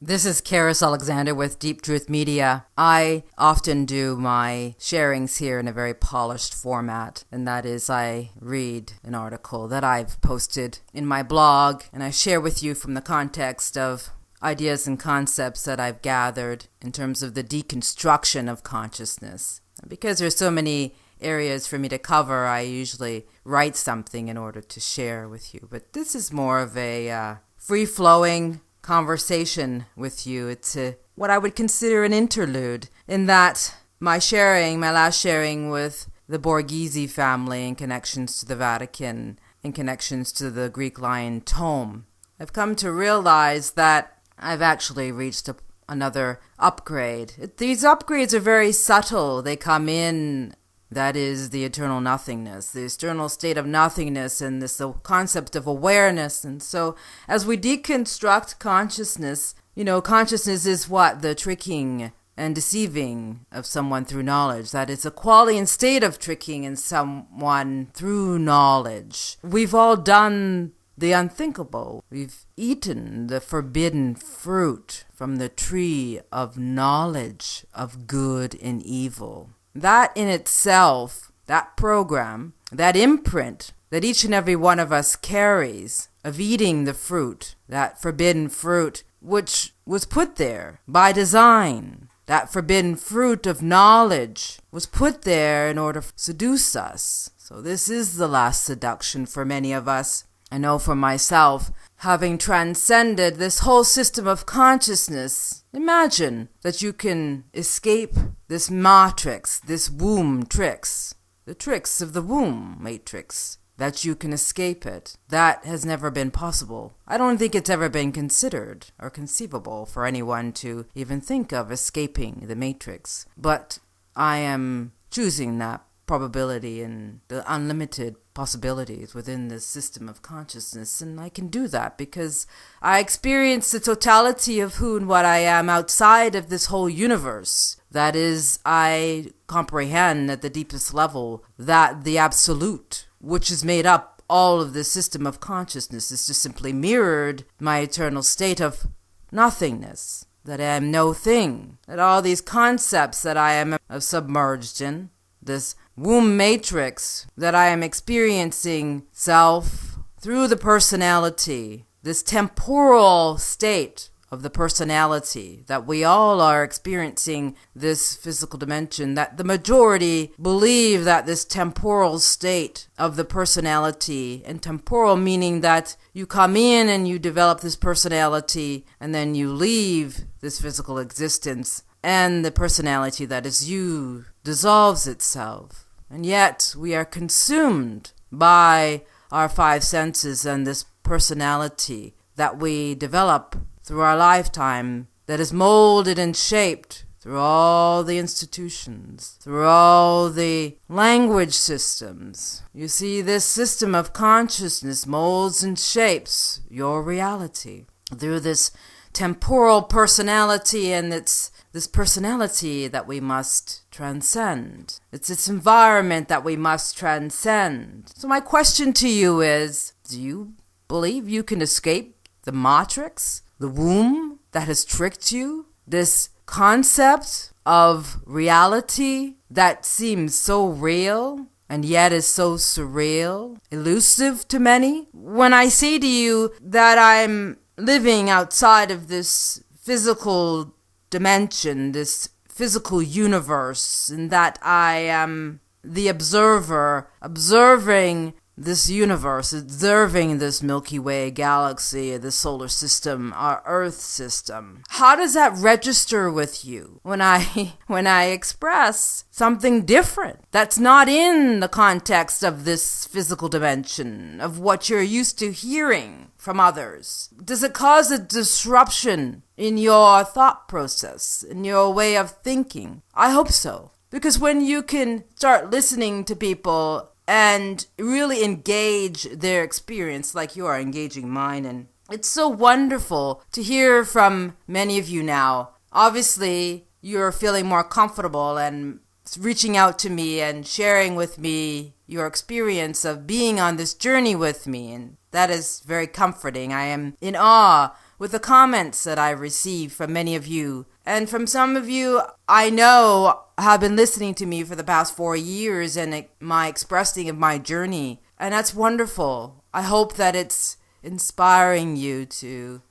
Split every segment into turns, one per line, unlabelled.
This is Karis Alexander with Deep Truth Media. I often do my sharings here in a very polished format, and that is I read an article that I've posted in my blog, and I share with you from the context of ideas and concepts that I've gathered in terms of the deconstruction of consciousness. Because there's so many areas for me to cover, I usually write something in order to share with you. But this is more of a free-flowing conversation with you. It's what I would consider an interlude, in that my last sharing with the Borghese family in connections to the Vatican, in connections to the Greek lion tome, I've come to realize that I've actually reached another upgrade. These upgrades are very subtle. They come in, that is the eternal nothingness, the eternal state of nothingness, and this concept of awareness. And so as we deconstruct consciousness, consciousness is what? The tricking and deceiving of someone through knowledge. That is a quality and state of tricking in someone through knowledge. We've all done the unthinkable. We've eaten the forbidden fruit from the tree of knowledge of good and evil. That in itself, that program, that imprint that each and every one of us carries of eating the fruit, that forbidden fruit, which was put there by design, that forbidden fruit of knowledge was put there in order to seduce us. So this is the last seduction for many of us. I know for myself, having transcended this whole system of consciousness, imagine that you can escape this matrix, this womb tricks, the tricks of the womb matrix, that you can escape it. That has never been possible. I don't think it's ever been considered or conceivable for anyone to even think of escaping the matrix. But I am choosing that probability and the unlimited possibilities within this system of consciousness, and I can do that because I experience the totality of who and what I am outside of this whole universe. That is, I comprehend at the deepest level that the absolute, which is made up all of this system of consciousness, is just simply mirrored my eternal state of nothingness, that I am no thing, that all these concepts that I am submerged in, this womb matrix that I am experiencing self through the personality, this temporal state of the personality, that we all are experiencing this physical dimension, that the majority believe that this temporal state of the personality, and temporal meaning that you come in and you develop this personality and then you leave this physical existence, and the personality that is you dissolves itself. And yet we are consumed by our five senses and this personality that we develop through our lifetime, that is molded and shaped through all the institutions, through all the language systems. You see, this system of consciousness molds and shapes your reality through this temporal personality, and it's this personality that we must transcend. It's this environment that we must transcend. So my question to you is, do you believe you can escape the matrix, the womb that has tricked you? This concept of reality that seems so real and yet is so surreal, elusive to many? When I say to you that I'm living outside of this physical dimension, this physical universe, and that I am the observer, observing this universe, observing this Milky Way galaxy, the solar system, our Earth system. How does that register with you when I express something different that's not in the context of this physical dimension, of what you're used to hearing from others? Does it cause a disruption in your thought process, in your way of thinking? I hope so. Because when you can start listening to people and really engage their experience like you are engaging mine, and it's so wonderful to hear from many of you now. Obviously, you're feeling more comfortable and reaching out to me and sharing with me your experience of being on this journey with me, and that is very comforting. I am in awe with the comments that I've received from many of you. And from some of you I know have been listening to me for the past 4 years and my expressing of my journey. And that's wonderful. I hope that it's inspiring you to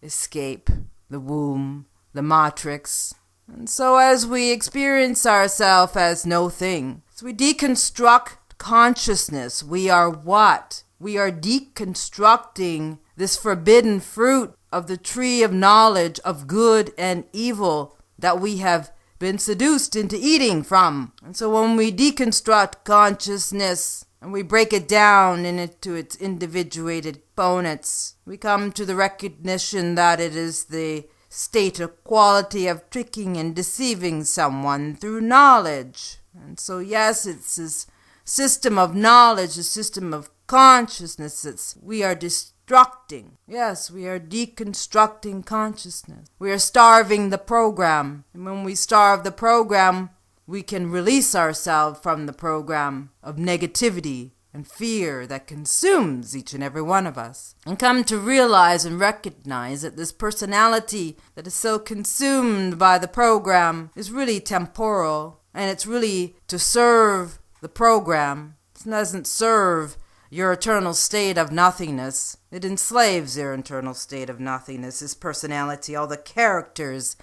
escape the womb, the matrix. And so as we experience ourselves as no thing, as we deconstruct consciousness, we are what? We are deconstructing this forbidden fruit of the tree of knowledge of good and evil that we have been seduced into eating from. And so when we deconstruct consciousness and we break it down into its individuated components, we come to the recognition that it is the state or quality of tricking and deceiving someone through knowledge. And so yes, it's this system of knowledge, a system of consciousness. We are deconstructing. Yes, we are deconstructing consciousness. We are starving the program. And when we starve the program, we can release ourselves from the program of negativity and fear that consumes each and every one of us. And come to realize and recognize that this personality that is so consumed by the program is really temporal. And it's really to serve the program. It doesn't serve your eternal state of nothingness. It enslaves your eternal state of nothingness, this personality, all the characters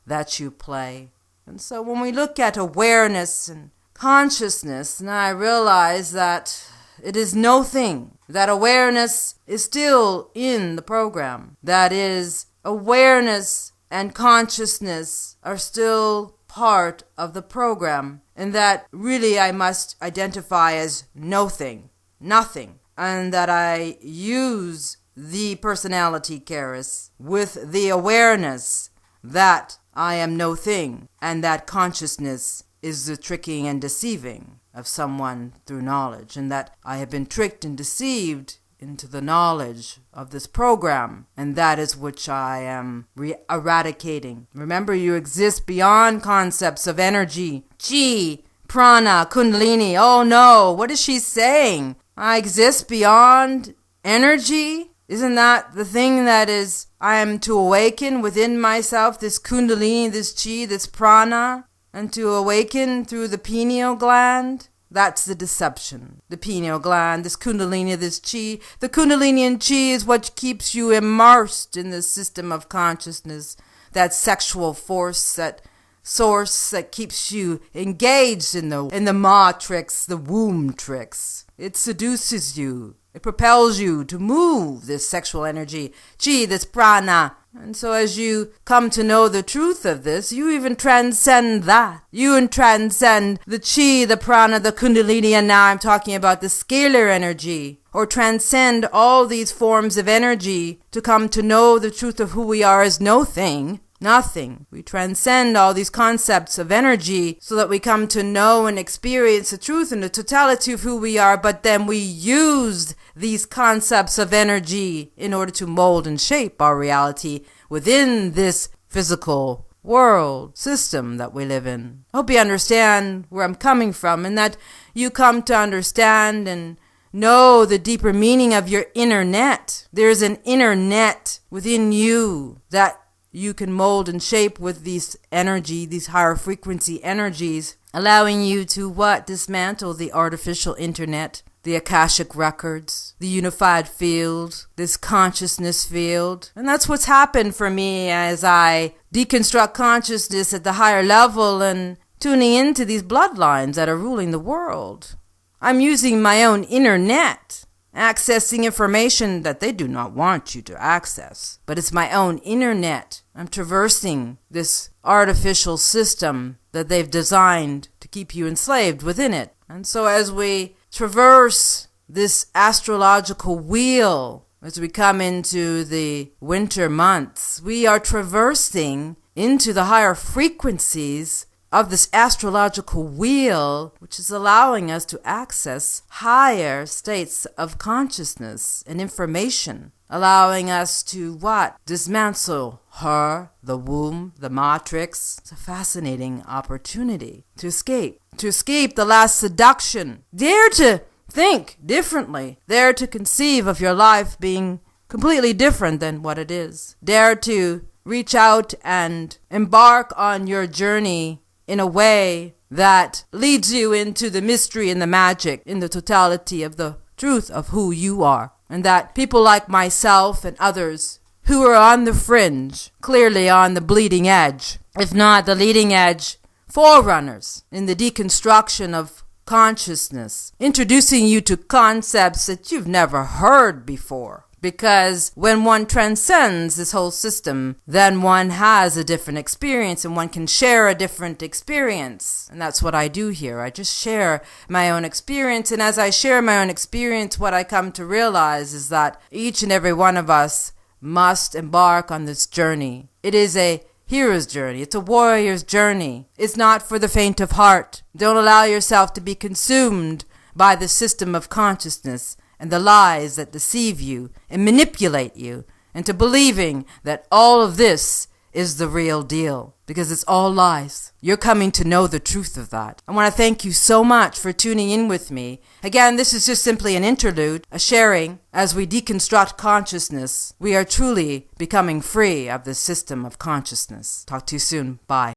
that you play. And so when we look at awareness and consciousness, now I realize that it is no thing. That awareness is still in the program. That is, awareness and consciousness are still part of the program. And that really I must identify as no thing. Nothing. And that I use the personality charis with the awareness that I am no thing, and that consciousness is the tricking and deceiving of someone through knowledge, and that I have been tricked and deceived into the knowledge of this program, and that is which I am eradicating. Remember, you exist beyond concepts of energy, chi, prana, kundalini. Oh no, what is she saying? I exist beyond energy? Isn't that the thing that is, I am to awaken within myself, this kundalini, this chi, this prana, and to awaken through the pineal gland? That's the deception. The pineal gland, this kundalini, this chi. The kundalini and chi is what keeps you immersed in the system of consciousness, that sexual force, that source that keeps you engaged in the matrix, the womb tricks. It seduces you. It propels you to move this sexual energy, chi, this prana. And so as you come to know the truth of this, you even transcend that. You transcend the chi, the prana, the kundalini, and now I'm talking about the scalar energy. Or transcend all these forms of energy to come to know the truth of who we are as no thing. Nothing. We transcend all these concepts of energy so that we come to know and experience the truth and the totality of who we are, but then we use these concepts of energy in order to mold and shape our reality within this physical world system that we live in. I hope you understand where I'm coming from, and that you come to understand and know the deeper meaning of your inner net. There's an inner net within you that you can mold and shape with these energy, these higher frequency energies, allowing you to what? Dismantle the artificial internet, the Akashic records, the unified field, this consciousness field. And that's what's happened for me as I deconstruct consciousness at the higher level and tuning into these bloodlines that are ruling the world. I'm using my own inner net, accessing information that they do not want you to access. But it's my own internet. I'm traversing this artificial system that they've designed to keep you enslaved within it. And so as we traverse this astrological wheel, as we come into the winter months, we are traversing into the higher frequencies of this astrological wheel, which is allowing us to access higher states of consciousness and information, allowing us to what? Dismantle her, the womb, the matrix. It's a fascinating opportunity to escape the last seduction. Dare to think differently. Dare to conceive of your life being completely different than what it is. Dare to reach out and embark on your journey in a way that leads you into the mystery and the magic in the totality of the truth of who you are. And that people like myself and others who are on the fringe, clearly on the bleeding edge, if not the leading edge, forerunners in the deconstruction of consciousness, introducing you to concepts that you've never heard before. Because when one transcends this whole system, then one has a different experience and one can share a different experience. And that's what I do here. I just share my own experience. And as I share my own experience, what I come to realize is that each and every one of us must embark on this journey. It is a hero's journey. It's a warrior's journey. It's not for the faint of heart. Don't allow yourself to be consumed by the system of consciousness and the lies that deceive you and manipulate you into believing that all of this is the real deal, because it's all lies. You're coming to know the truth of that. I want to thank you so much for tuning in with me. Again, this is just simply an interlude, a sharing. As we deconstruct consciousness, we are truly becoming free of the system of consciousness. Talk to you soon. Bye.